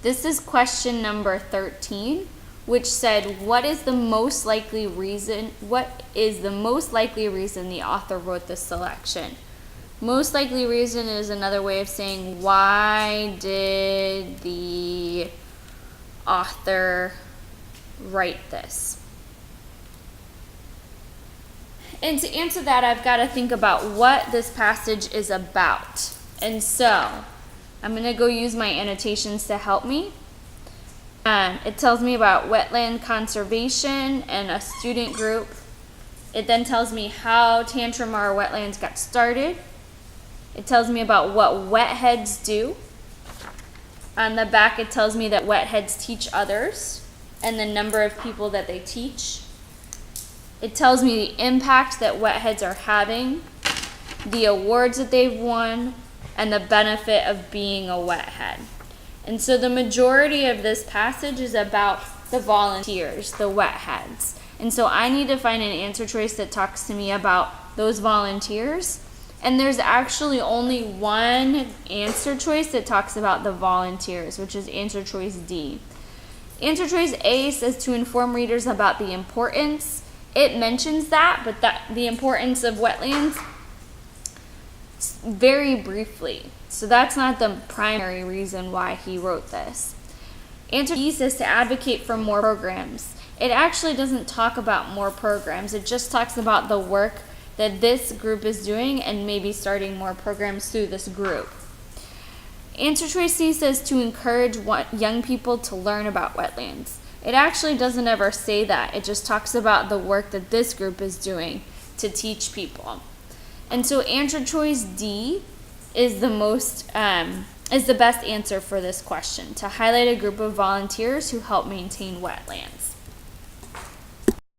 This is question number 13, which said, what is the most likely reason the author wrote this selection? Most likely reason is another way of saying, why did the author write this? And to answer that, I've got to think about what this passage is about. And so, I'm going to go use my annotations to help me. It tells me about wetland conservation and a student group. It then tells me how Tantramar Wetlands got started. It tells me about what wet heads do. On the back, it tells me that wet heads teach others and the number of people that they teach. It tells me the impact that wet heads are having, the awards that they've won, and the benefit of being a wet head. And so the majority of this passage is about the volunteers, the wet heads. And so I need to find an answer choice that talks to me about those volunteers. And there's actually only one answer choice that talks about the volunteers, which is answer choice D. Answer choice A says to inform readers about the importance. It mentions that, but the importance of wetlands very briefly. So that's not the primary reason why he wrote this. Answer D says to advocate for more programs. It actually doesn't talk about more programs. It just talks about the work that this group is doing and maybe starting more programs through this group. Answer choice C says to encourage young people to learn about wetlands. It actually doesn't ever say that. It just talks about the work that this group is doing to teach people. And so answer choice D is the best answer for this question, to highlight a group of volunteers who help maintain wetlands.